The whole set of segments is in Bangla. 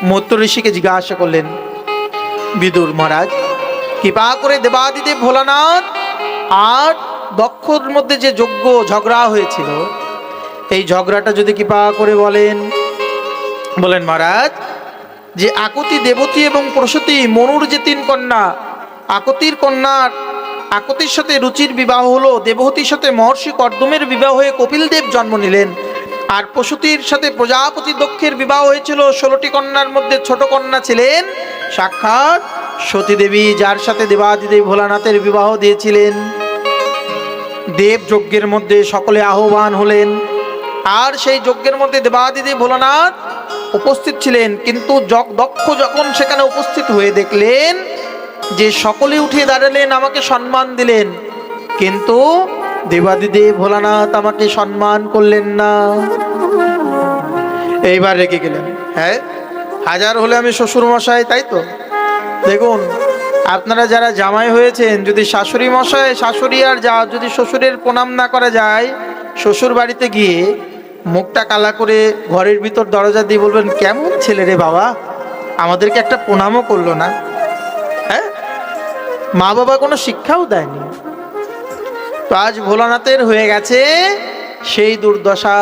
মৈত্র ঋষিকে জিজ্ঞাসা করলেন, বিদুর মহারাজ, কৃপা করে দেবাদিদেব ভোলানাথ আর দক্ষর মধ্যে যে যজ্ঞ ঝগড়া হয়েছিল, এই ঝগড়াটা যদি কৃপা করে বলেন। বলেন, মহারাজ, যে আকুতি, দেবতী এবং প্রসূতি মনুর যে 3 কন্যা, আকুতির সাথে রুচির বিবাহ হলো, দেবহতীর সাথে মহর্ষি কর্দমের বিবাহ হয়ে কপিল দেব জন্ম নিলেন, আর প্রসূতির সাথে প্রজাপতি দক্ষের বিবাহ হয়েছিল। 16টি কন্যার মধ্যে ছোট কন্যা ছিলেন সাক্ষাৎ সতী দেবী, যার সাথে দেবাদিদেব ভোলানাথের বিবাহ দিয়েছিলেন। দেব যজ্ঞের মধ্যে সকলে আহ্বান হলেন, আর সেই যজ্ঞের মধ্যে দেবাদিদেব ভোলানাথ উপস্থিত ছিলেন। কিন্তু দক্ষ যখন সেখানে উপস্থিত হয়ে দেখলেন যে সকলে উঠে দাঁড়ালেন, আমাকে সম্মান দিলেন, কিন্তু দেবাদিদেব ভোলানাথ আমাকে সম্মান করলেন না। এইবার রেগে গেলেন। হ্যাঁ, হাজার হলে আমি শ্বশুর মশাই, তাই তো? দেখুন, আপনারা যারা জামাই হয়েছেন, যদি শাশুড়ি মশাই, শাশুড়ি আর যা যদি শ্বশুরের প্রণাম না করা যায়, শ্বশুর বাড়িতে গিয়ে মুখটা কালা করে ঘরের ভিতর দরজা দিয়ে বলবেন, কেমন ছেলে রে বাবা, আমাদেরকে একটা প্রণামও করলো না। হ্যাঁ, মা বাবা কোনো শিক্ষাও দেয়নি। তো আজ ভোলানাথের হয়ে গেছে সেই দুর্দশা।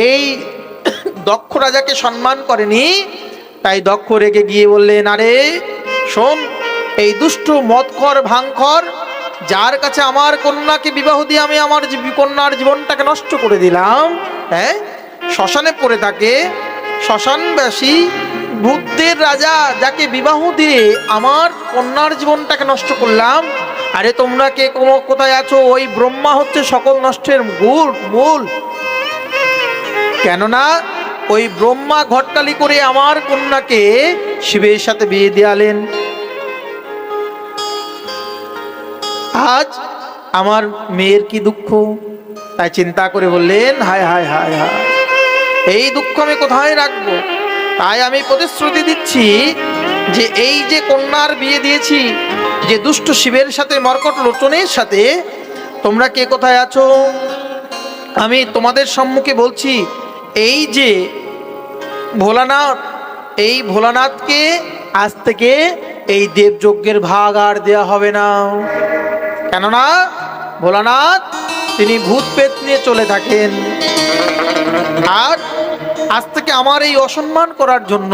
এই দক্ষ রাজাকে সম্মান করেনি, তাই দক্ষ রেগে গিয়ে বললেন, আরে শোন, এই দুষ্ট মদখর ভাঙখর, যার কাছে আমার কন্যাকে বিবাহ দিয়ে আমি আমার কন্যার জীবনটাকে নষ্ট করে দিলাম, হ্যাঁ, শ্মশানে পড়ে থাকে, শ্মশানবাসী ভূতদের রাজা, যাকে বিবাহ দিয়ে আমার কন্যার জীবনটাকে নষ্ট করলাম। আরে তোমরা কে কোথায় আছো? ওই ব্রহ্মা হচ্ছে সকল নষ্টের মূল। কেননা ওই ব্রহ্মা ঘটকালি করে আমার কন্যাকে শিবের সাথে বিয়ে দিয়ালেন। আজ আমার মেয়ের কি দুঃখ, তাই চিন্তা করে বললেন, হায় হায় হায় হায়, এই দুঃখ আমি কোথায় রাখবো? তাই আমি প্রতিশ্রুতি দিচ্ছি যে এই যে কন্যার বিয়ে দিয়েছি যে দুষ্ট শিবের সাথে, মর্কট লোচনের সাথে, তোমরা কে কোথায় আছো? আমি তোমাদের সম্মুখে বলছি, এই যে ভোলানাথ, এই ভোলানাথকে আজ থেকে এই দেবযজ্ঞের ভাগ আর দেওয়া হবে না। কেননা ভোলানাথ তিনি ভূত প্রেত নিয়ে চলে থাকেন, আর আজ থেকে আমার এই অসম্মান করার জন্য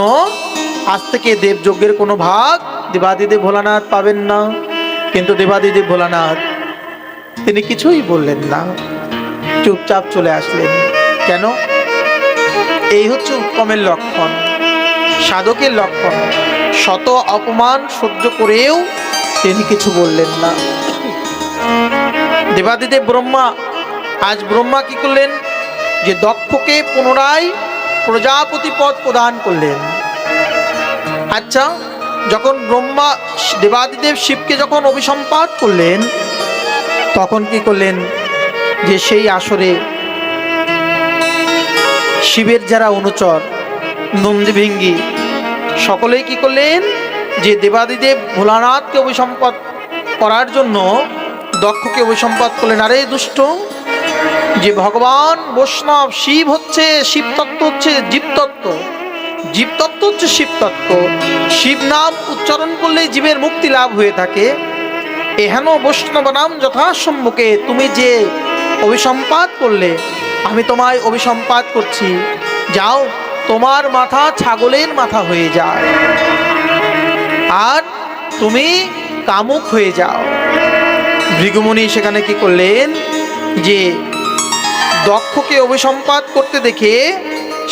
আজ থেকে দেবযজ্ঞের কোনো ভাগ দেবাদিদেব ভোলানাথ পাবেন না। কিন্তু দেবাদিদেব ভোলানাথ তিনি কিছুই বললেন না, চুপচাপ চলে আসলেন। কেন? এই হচ্ছে উত্তমের লক্ষণ, সাধকের লক্ষণ। শত অপমান সহ্য করেও তিনি কিছু বললেন না। দেবাদিদেব আজ ব্রহ্মা কি করলেন? যে দক্ষকে পুনরায় প্রজাপতি পদ প্রদান করলেন। আচ্ছা, যখন ব্রহ্মা দেবাদিদেব শিবকে যখন অভিসম্পাত করলেন, তখন কি করলেন? যে সেই আসরে শিবের যারা অনুচর, নন্দীভিঙ্গি, সকলেই কি করলেন? যে দেবাদিদেব ভোলানাথকে অভিসম্পাত করার জন্য দক্ষকে অভিসম্পাত করলেন। আরে দুষ্ট, যে ভগবান বৈষ্ণব, শিব হচ্ছে শিবতত্ত্ব, হচ্ছে জীবতত্ত্ব, জীবতত্ত্ব হচ্ছে শিবতত্ত্ব। শিব নাম উচ্চারণ করলে জীবের মুক্তি লাভ হয়ে থাকে। এহেন বৈষ্ণব নাম যথাসম্মুখে তুমি যে অভিসম্পাত করলে, আমি তোমায় অভিসম্পাত করছি, যাও তোমার মাথা ছাগলের মাথা হয়ে যায়, আর তুমি কামুক হয়ে যাও। ভৃগুমুনি সেখানে কি করলেন? যে দক্ষকে অভিসম্পাত করতে দেখে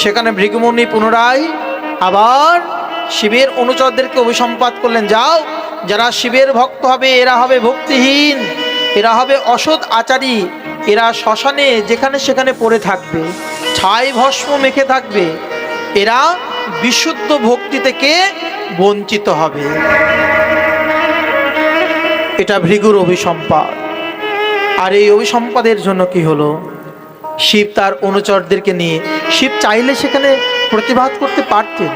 সেখানে ভৃগুমুনি পুনরায় আবার শিবের অনুচরদেরকে অভিসম্পাত করলেন, যাও, যারা শিবের ভক্ত হবে এরা হবে ভক্তিহীন, এরা হবে অসৎ আচারী, এরা শ্মশানে যেখানে সেখানে পড়ে থাকবে, ছাই ভস্ম মেখে থাকবে, এরা বিশুদ্ধ ভক্তি থেকে বঞ্চিত হবে। এটা ভৃগুর অভিসম্পাদ। আর এই অভিসম্পাদের জন্য কি হলো? শিব তার অনুচরদেরকে নিয়ে, শিব চাইলে সেখানে প্রতিবাদ করতে পারতেন,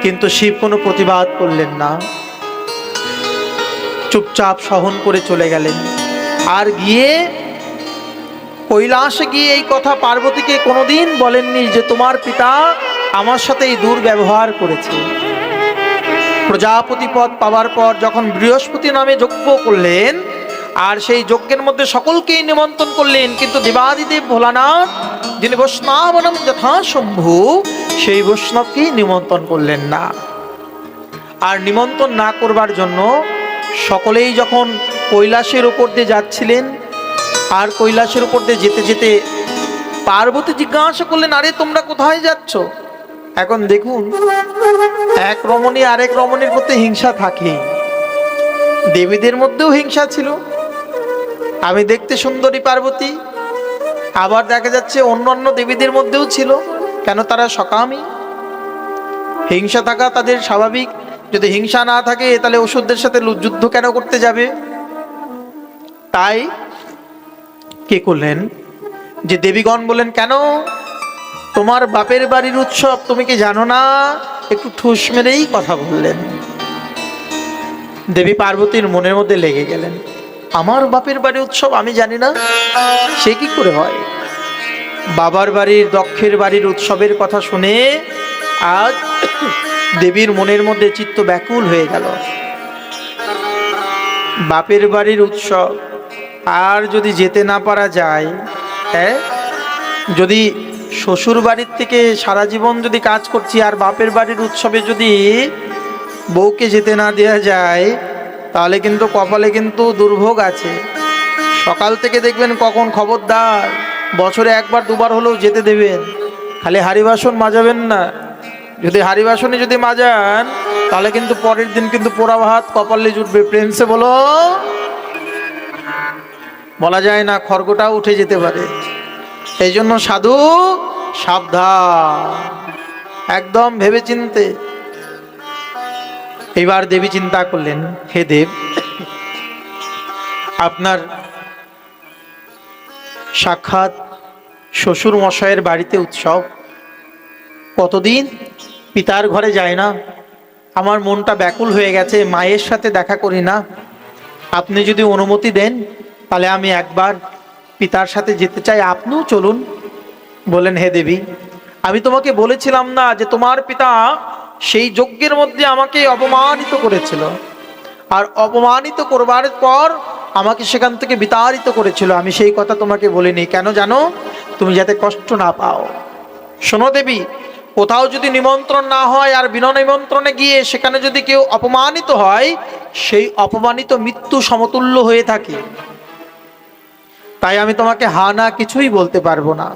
কিন্তু শিব কোনো প্রতিবাদ করলেন না, চুপচাপ সহন করে চলে গেলেন। আর গিয়ে কৈলাসে গিয়ে এই কথা পার্বতীকে কোনোদিন বলেননি যে তোমার পিতা আমার সাথে এই দুর্ব্যবহার করেছে। প্রজাপতি পদ পাওয়ার পর যখন বৃহস্পতি নামে যজ্ঞ করলেন, আর সেই যজ্ঞের মধ্যে সকলকেই নিমন্ত্রণ করলেন, কিন্তু দেবাদিদেব ভোলানাথ যিনি বৈষ্ণবনম যথাশম্ভু, সেই বৈষ্ণবকেই নিমন্ত্রণ করলেন না। আর নিমন্ত্রণ না করবার জন্য সকলেই যখন কৈলাসের উপর দিয়ে যাচ্ছিলেন, আর কৈলাসের উপর দিয়ে যেতে যেতে পার্বতী জিজ্ঞাসা করলেন, আরে তোমরা কোথায় যাচ্ছ? এখন দেখুন, এক রমণী আরেক রমণীর প্রতি হিংসা থাকে, দেবীদের মধ্যেও হিংসা ছিল। আমি দেখতে সুন্দরী পার্বতী, আবার দেখা যাচ্ছে অন্যান্য দেবীদের মধ্যেও ছিল। কেন? তারা সকামী, হিংসা থাকা তাদের স্বাভাবিক। যদি হিংসা না থাকে তাহলে অসুরদের সাথে যুদ্ধ কেন করতে যাবে? তাই কে করলেন যে দেবীগণ বলেন, কেন তোমার বাপের বাড়ির উৎসব তুমি কি জানো না? একটু ঠুস মেরেই কথা বললেন। দেবী পার্বতীর মনের মধ্যে লেগে গেলেন, আমার বাপের বাড়ির উৎসব আমি জানি না, সে কি করে হয়? বাবার বাড়ির, দক্ষের বাড়ির উৎসবের কথা শুনে আজ দেবীর মনের মধ্যে চিত্ত ব্যাকুল হয়ে গেল। বাপের বাড়ির উৎসব আর যদি যেতে না পারা যায়, হ্যাঁ, যদি শ্বশুর বাড়ির থেকে সারা জীবন যদি কাজ করছি আর বাপের বাড়ির উৎসবে যদি বউকে যেতে না দেওয়া যায়, তাহলে কিন্তু কপালে কিন্তু দুর্ভোগ আছে। সকাল থেকে দেখবেন কখন খবরদার, বছরে একবার দুবার হলেও যেতে দেবেন। খালি হাঁড়ি বাসন মাজাবেন না। যদি হাঁড়ি বাসনে যদি মাজান, তাহলে কিন্তু পরের দিন কিন্তু পোড়া ভাত কপালে জুটবে। প্রেমসে বলো, বলা যায় না, খড়গটাও উঠে যেতে পারে। এই জন্য সাধু সাবধান, একদম ভেবে চিনতে। এবার দেবী চিন্তা করলেন, হে দেব, আপনার সাক্ষাৎ শ্বশুর মশাইয়ের বাড়িতে উৎসব, কতদিন পিতার ঘরে যায় না, আমার মনটা ব্যাকুল হয়ে গেছে, মায়ের সাথে দেখা করি না। আপনি যদি অনুমতি দেন তাহলে আমি একবার পিতার সাথে যেতে চাই, আপনিও চলুন। বলেন, হে দেবী, আমি তোমাকে বলেছিলাম না যে তোমার পিতা সেই যজ্ঞের মধ্যে আমাকে অপমানিত করেছিল, আর অপমানিত করবার পর আমাকে সেখান থেকে বিতাড়িত করেছিল? আমি সেই কথা তোমাকে বলিনি। কেন জানো? তুমি যাতে কষ্ট না পাও। শোনো দেবী, কোথাও যদি নিমন্ত্রণ না হয় আর বিনা নিমন্ত্রণে গিয়ে সেখানে যদি কেউ অপমানিত হয়, সেই অপমানিত মৃত্যু সমতুল্য হয়ে থাকে। তাই আমি তোমাকে হা না কিছুই বলতে পারবো না।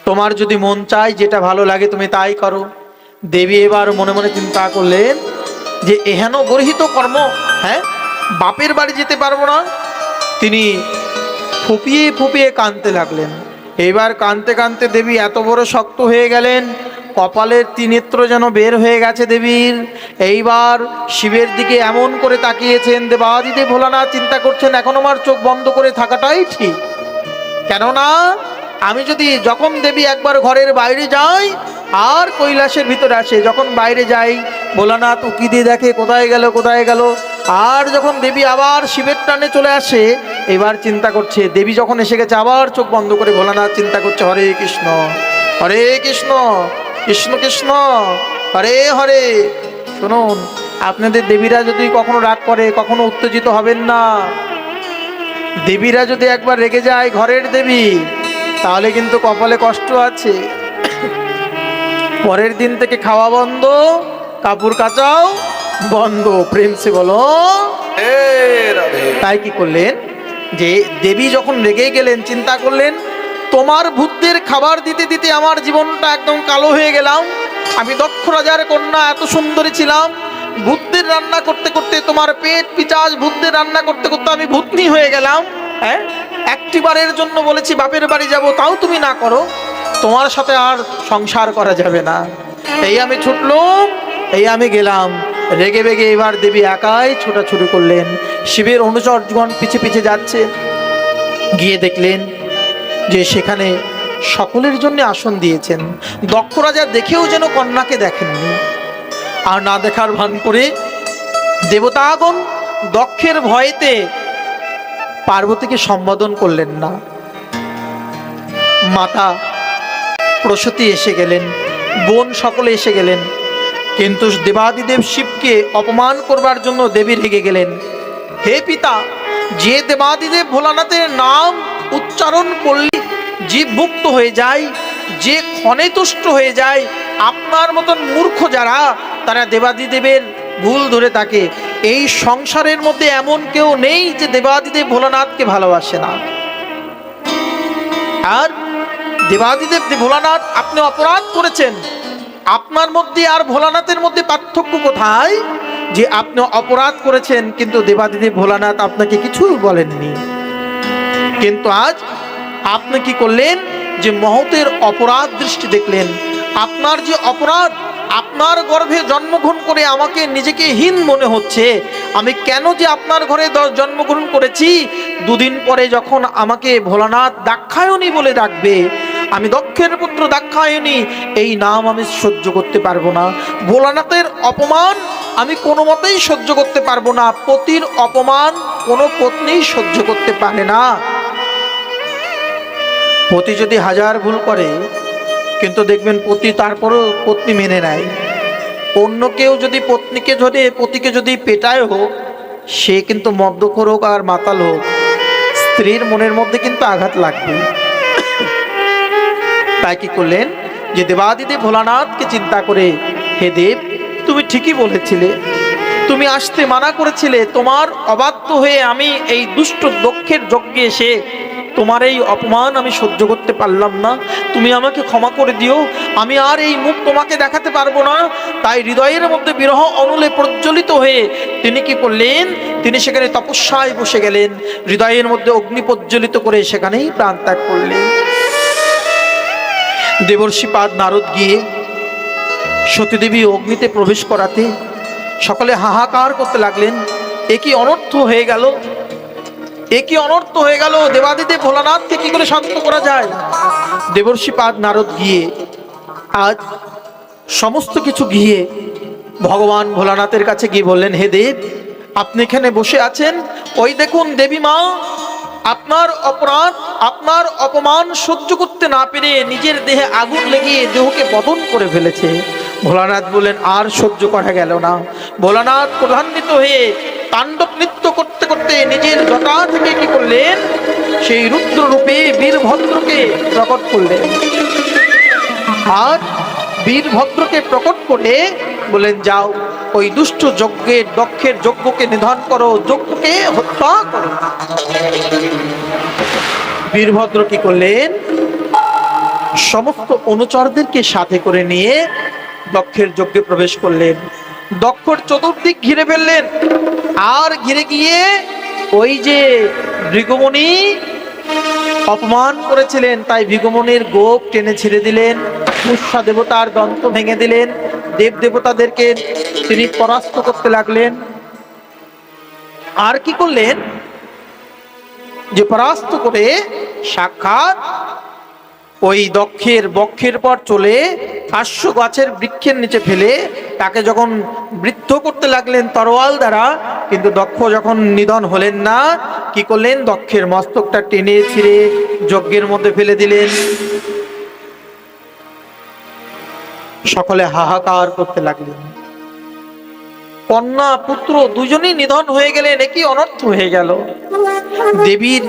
তোমার যদি মন চায়, যেটা ভালো লাগে তুমি তাই করো। দেবী এবার মনে মনে চিন্তা করলেন যে এহেন গর্হিত কর্ম, হ্যাঁ, বাপের বাড়ি যেতে পারবো না। তিনি ফুপিয়ে ফুপিয়ে কাঁদতে লাগলেন। এবার কাঁদতে কাঁদতে দেবী এত বড় শক্ত হয়ে গেলেন, কপালের ত্রিনেত্র যেন বের হয়ে গেছে দেবীর। এইবার শিবের দিকে এমন করে তাকিয়েছেন, দেবাদিদেব ভোলানাথ চিন্তা করছেন এখন আমার চোখ বন্ধ করে থাকাটাই ঠিক। কেননা আমি যদি, যখন দেবী একবার ঘরের বাইরে যাই আর কৈলাসের ভিতরে আসে, যখন বাইরে যাই ভোলানাথ উকি দিয়ে দেখে কোথায় গেল কোথায় গেল, আর যখন দেবী আবার শিবের টানে চলে আসে, এবার চিন্তা করছে, দেবী যখন এসে গেছে আবার চোখ বন্ধ করে ভোলানাথ চিন্তা করছে, হরে কৃষ্ণ হরে কৃষ্ণ কৃষ্ণ কৃষ্ণ হরে হরে। শুনুন, আপনাদের দেবীরা যদি কখনো রাগ করে, কখনো উত্তেজিত হবেন না। দেবীরা যদি একবার রেগে যায়, ঘরের দেবী, তাহলে কিন্তু কপালে কষ্ট আছে। পরের দিন থেকে খাওয়া বন্ধ, কাপড় কাচাও বন্ধ। প্রেমসে বলো। তাই কি করলেন যে দেবী যখন রেগে গেলেন, চিন্তা করলেন, তোমার ভূতদের খাবার দিতে দিতে আমার জীবনটা একদম কালো হয়ে গেলাম। আমি দক্ষ রাজার কন্যা, এত সুন্দরী ছিলাম, ভূতদের রান্না করতে করতে, তোমার পেট পিচাজ ভূতদের রান্না করতে করতে আমি ভূতনি হয়ে গেলাম। হ্যাঁ, একটি বারের জন্য বলেছি বাপের বাড়ি যাব, তাও তুমি না করো। তোমার সাথে আর সংসার করা যাবে না। এই আমি ছুটলুম, এই আমি গেলাম। রেগে বেগে এবার দেবী একাই ছোটাছুটি করলেন। শিবের অনুচরগণ পিছে পিছে যাচ্ছে। গিয়ে দেখলেন যে সেখানে সকলের জন্য আসন দিয়েছেন। দক্ষ রাজা দেখেও যেন কন্যাকে দেখেননি, আর না দেখার ভান করে দেবতাগণ দক্ষের ভয়েতে পার্বতীকে সম্বোধন করলেন না। মাতা প্রসূতি এসে গেলেন, বোন সকলে এসে গেলেন, কিন্তু দেবাদিদেব শিবকে অপমান করবার জন্য দেবী রেগে গেলেন। হে পিতা, যে দেবাদিদেব ভোলানাথের নাম উচ্চারণ করলে জীবভুক্ত হয়ে যায়, যে ক্ষণে তুষ্ট হয়ে যায়, আপনার মতন মূর্খ যারা তারা দেবাদিদেবের ভুল ধরে থাকে। এই সংসারের মধ্যে এমন কেউ নেই যে দেবাদিদেব ভোলানাথকে ভালোবাসে না। আর দেবাদিদেব ভোলানাথ আপনি অপরাধ করেছেন, আপনার মধ্যে আর ভোলানাথের মধ্যে পার্থক্য কোথায়? যে আপনি অপরাধ করেছেন কিন্তু দেবাদিদেব ভোলানাথ আপনাকে কিছু বলেননি। কিন্তু আজ আপনি কি করলেন? যে মহতের অপরাধ দৃষ্টি দেখলেন। আপনার যে অপরাধ, আপনার গর্ভে জন্মগ্রহণ করে আমাকে নিজেকে হীন মনে হচ্ছে। আমি কেন যে আপনার ঘরে জন্মগ্রহণ করেছি? দুদিন পরে যখন আমাকে ভোলানাথ দাক্ষায়ণী বলে ডাকবে, আমি দক্ষের পুত্র দাক্ষায়ণী, এই নাম আমি সহ্য করতে পারবো না। ভোলানাথের অপমান আমি কোনো মতেই সহ্য করতে পারবো না। পতির অপমান কোনো পত্নী সহ্য করতে পারে না। পতি যদি হাজার ভুল করে, কিন্তু দেখবেন পতি তারপরও পত্নী মেনে নেয়। অন্য কেউ যদি পতিকে যদি পেটায় হোক, সে কিন্তু মদ্যখোর হোক আর মাতাল হোক, স্ত্রীর মনের মধ্যে কিন্তু আঘাত লাগবে। তাই কি করলেন? যে দেবাদিদেব ভোলানাথকে চিন্তা করে, হে দেব, তুমি ঠিকই বলেছিলে, তুমি আসতে মানা করেছিলে। তোমার অবাধ্য হয়ে আমি এই দুষ্ট দক্ষের যজ্ঞে এসে তোমার এই অপমান আমি সহ্য করতে পারলাম না। তুমি আমাকে ক্ষমা করে দিও, আমি আর এই মুখ তোমাকে দেখাতে পারবো না। তাই হৃদয়ের মধ্যে বিরহ অনুলে প্রজ্বলিত হয়ে তিনি কি করলেন? তিনি সেখানে তপস্যায় বসে গেলেন, হৃদয়ের মধ্যে অগ্নি প্রজ্বলিত করে সেখানেই প্রাণ ত্যাগ করলেন। দেবর্ষিপাদ নারদ গিয়ে সতীদেবী অগ্নিতে প্রবেশ করাতে সকলে হাহাকার করতে লাগলেন। এ কি অনর্থ হয়ে গেল, এ কি অনর্থ হয়ে গেল! দেবাদিদেব ভোলানাথকে কি করে শান্ত করা যায়? দেবর্ষিপাদ নারদ গিয়ে আজ সমস্ত কিছু গিয়ে ভগবান ভোলানাথের কাছে গিয়ে বললেন, হে দেব, আপনি এখানে বসে আছেন, ওই দেখুন দেবী মা আপনার অপরাধ, আপনার অপমান সহ্য করতে না পেরে নিজের দেহে আগুন লেগে দেহকে বদন করে ফেলেছে। ভোলানাথ বললেন, আর সহ্য করা গেল না। ভোলানাথ ক্রোধান্বিত হয়ে তাণ্ডব নৃত্য করতে করতে নিজের জটা থেকে কি করলেন? সেই রুদ্র রূপে বীরভদ্রকে প্রকট করলেন। আর বীরভদ্রকে প্রকট করে বলেন, যাও ওই দুষ্ট যজ্ঞের দক্ষের যজ্ঞকে নিধন করো, যজ্ঞকে হত্যা করো। বীরভদ্র কি করলেন? সমস্ত অনুচরদেরকে সাথে করে নিয়ে দক্ষের যজ্ঞে প্রবেশ করলেন। দক্ষর চতুর্দিক ঘিরে ফেললেন। আর ঘিরে গিয়ে ওই যে ভৃগুমুনি অপমান করেছিলেন, তাই ভৃগুমুনির গোপ টেনে ছেড়ে দিলেন, পুষ্যা দেবতার দন্ত ভেঙে দিলেন, দেব দেবতাদেরকে তিনি পরাস্ত করতে লাগলেন। আর কি করলেন? যে পরাস্ত করে সাক্ষাৎ ওই দক্ষের বক্ষের পর চলে কাশ্য গাছের বৃক্ষের নিচে ফেলে তাকে যখন বৃদ্ধ করতে লাগলেন তরোয়াল দ্বারা, কিন্তু দক্ষ যখন নিধন হলেন না, কি করলেন? দক্ষের মস্তকটা টেনে ছিঁড়ে যজ্ঞের মধ্যে ফেলে দিলেন। সকলে হাহাকার করতে লাগলেন। কন্যা পুত্র দুজনেই নিধন হয়ে গেলেন। একই অনর্থ হয়ে গেল। দেবীর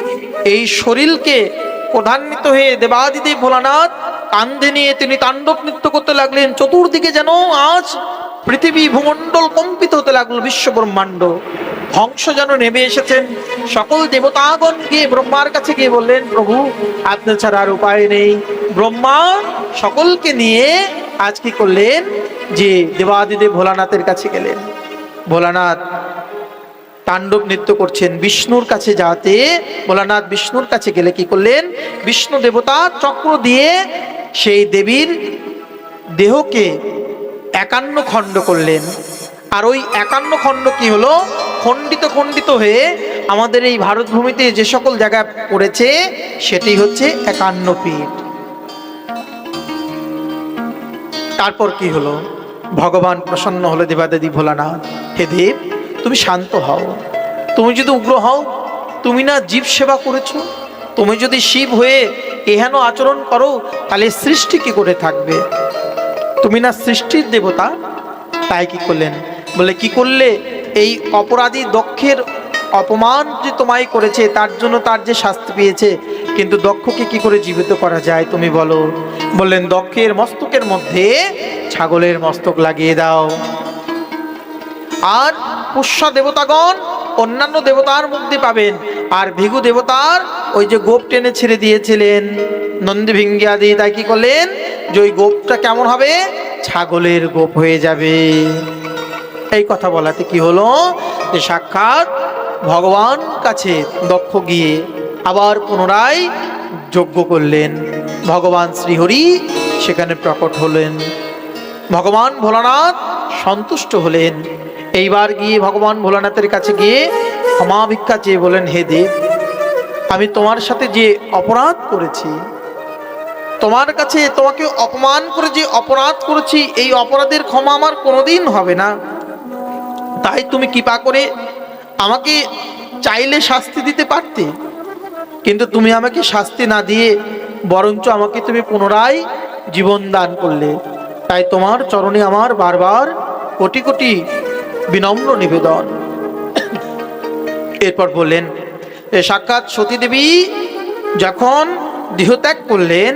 এই শরীরকে ক্রোধান্বিত হয়ে দেবাদিদেব ভোলানাথ কান্ধে নিয়ে তিনি তাণ্ডব নৃত্য করতে লাগলেন। চতুর্দিকে যেন আজ পৃথিবী ভূমণ্ডল কম্পিত হতে লাগলো, বিশ্ব ব্রহ্মাণ্ড। ধ্বংস যেন নেমে এসেছেন। সকল দেবতাগণ গিয়ে ব্রহ্মার কাছে গিয়ে বললেন, প্রভু আপনি ছাড়া আর উপায় নেই। ব্রহ্মা সকলকে নিয়ে আজ কি করলেন? যে দেবাদিদেব ভোলানাথের কাছে গেলেন। ভোলানাথ তাণ্ডব নৃত্য করছেন বিষ্ণুর কাছে। যাতে ভোলানাথ বিষ্ণুর কাছে গেলে কি করলেন? বিষ্ণু দেবতা চক্র দিয়ে সেই দেবীর দেহকে 51 খণ্ড করলেন। আর ওই 51 খণ্ড কি হলো? খণ্ডিত খণ্ডিত হয়ে আমাদের এই ভারত ভূমিতে যে সকল জায়গায় পড়েছে সেটি হচ্ছে 51 পীঠ। তারপর কি হলো? ভগবান প্রসন্ন হলো দেবাদেবী ভোলানাথ, হে দেব তুমি শান্ত হও। তুমি যদি উগ্র হও, তুমি না জীব সেবা করেছো, তুমি যদি শিব হয়ে এহেন আচরণ করো, তাহলে সৃষ্টি কি করে থাকবে? তুমি না সৃষ্টির দেবতা, তাই কি করলেন? বলে কি করলে? এই অপরাধী দক্ষের অপমান যে তোমায় করেছে তার জন্য তার যে শাস্তি পেয়েছে, কিন্তু দক্ষকে কি করে জীবিত করা যায় তুমি বলো? বললেন দক্ষের মস্তকের মধ্যে ছাগলের মস্তক লাগিয়ে দাও। আর পুষ্য দেবতাগণ অন্যান্য দেবতার মুক্তি পাবেন, আর ভৃগু দেবতার ওই যে গোপ টেনে ছেড়ে দিয়েছিলেন নন্দী ভিঙ্গি আদি, তাই কি করলেন যে ওই গোপটা কেমন হবে? ছাগলের গোপ হয়ে যাবে। এই কথা বলাতে কি হলো যে সাক্ষাৎ ভগবান কাছে দক্ষ গিয়ে আবার পুনরায় যজ্ঞ করলেন। ভগবান শ্রীহরি সেখানে প্রকট হলেন। ভগবান ভোলানাথ সন্তুষ্ট হলেন। এইবার গিয়ে ভগবান ভোলানাথের কাছে গিয়ে ক্ষমা ভিক্ষা চেয়ে বলেন, হে দেব, আমি তোমার সাথে যে অপরাধ করেছি, তোমার কাছে তোমাকে অপমান করে যে অপরাধ করেছি, এই অপরাধের ক্ষমা আমার কোনোদিন হবে না। তাই তুমি কৃপা করে আমাকে চাইলে শাস্তি দিতে পারতে, কিন্তু তুমি আমাকে শাস্তি না দিয়ে বরঞ্চ আমাকে তুমি পুনরায় জীবন দান করলে। তাই তোমার চরণে আমার বারবার কোটি কোটি বিনম্র নিবেদন। এরপর বললেন, সাক্ষাৎ সতীদেবী যখন দেহত্যাগ করলেন,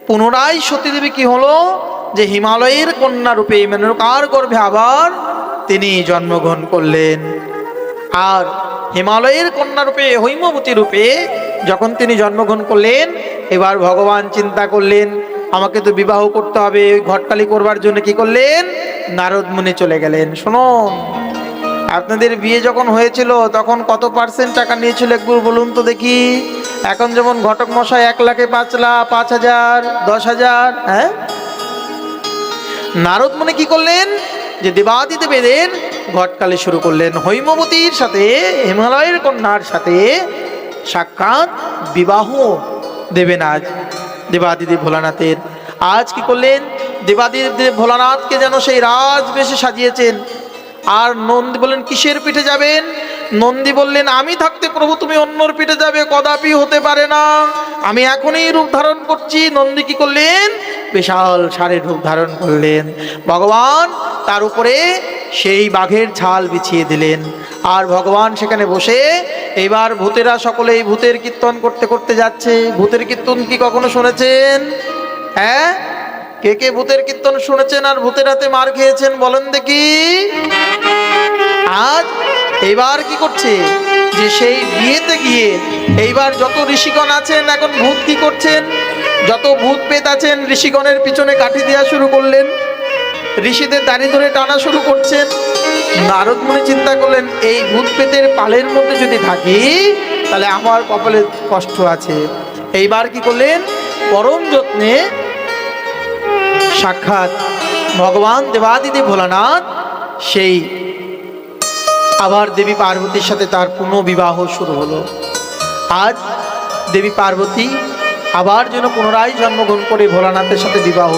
পুনরায় সতীদেবী কি হলো যে হিমালয়ের কন্যা রূপে মেনকার গর্ভে আবার তিনি জন্মগ্রহণ করলেন। আর হিমালয়ের কন্যা রূপে হৈমবতী রূপে যখন তিনি জন্মগ্রহণ করলেন, এবার ভগবান চিন্তা করলেন আমাকে তো বিবাহ করতে হবে। ঘটকালি করবার জন্য কি করলেন? নারদ মুনি চলে গেলেন। শুনুন, আপনাদের বিয়ে যখন হয়েছিল তখন কত পার্সেন্ট টাকা নিয়েছিল একবার বলুন তো দেখি। এখন যেমন ঘটক মশাই 1 লাখে 5 লাখ, 5,000, 10,000। হ্যাঁ, নারদ মুনি কি করলেন যে দেবাদিদেবের ঘটকালি শুরু করলেন। হৈমবতীর সাথে, হিমালয়ের কন্যার সাথে সাক্ষাৎ বিবাহ দেবেন আজ দেবাদিদেব ভোলানাথের। আজ কি করলেন? দেবাদিদেব ভোলানাথকে যেন সেই রাজবেশে সাজিয়েছেন। আর নন্দী বললেন, কিসের পিঠে যাবেন? নন্দী বললেন, আমি থাকতে প্রভু তুমি অন্যর পিঠে যাবে, কদাপি হতে পারে না, আমি এখনই রূপ ধারণ করছি। নন্দী কি করলেন? বিশাল ষাঁড়ের রূপ ধারণ করলেন। ভগবান তার উপরে সেই বাঘের ছাল বিছিয়ে দিলেন। আর ভগবান সেখানে বসে এবার ভূতেরা সকলেই ভূতের কীর্তন করতে করতে যাচ্ছে। ভূতের কীর্তন কি কখনো শুনেছেন? হ্যাঁ, কে কে ভূতের কীর্তন শুনেছেন আর ভূতের হাতে মার খেয়েছেন বলেন দেখি। আজ এইবার কি করছে যে সেই বিয়েতে গিয়ে এইবার যত ঋষিগণ আছেন, এখন ভূত কি করছেন? যত ভূত পেত আছেন ঋষিগণের পিছনে কাঠি দেওয়া শুরু করলেন, ঋষিদের দাড়ি ধরে টানা শুরু করছেন। নারদ মুনি চিন্তা করলেন, এই ভূত পেতের পালের মধ্যে যদি থাকি তাহলে আমার কপালে কষ্ট আছে। এইবার কি করলেন? পরম যত্নে সাক্ষাৎ ভগবান দেবাদিদেব ভোলানাথ সেই আবার দেবী পার্বতীর সাথে তার পুনর্বিবাহ শুরু হলো। আজ দেবী পার্বতী আবার যেন পুনরায় জন্মগ্রহণ করে ভোলানাথের সাথে বিবাহ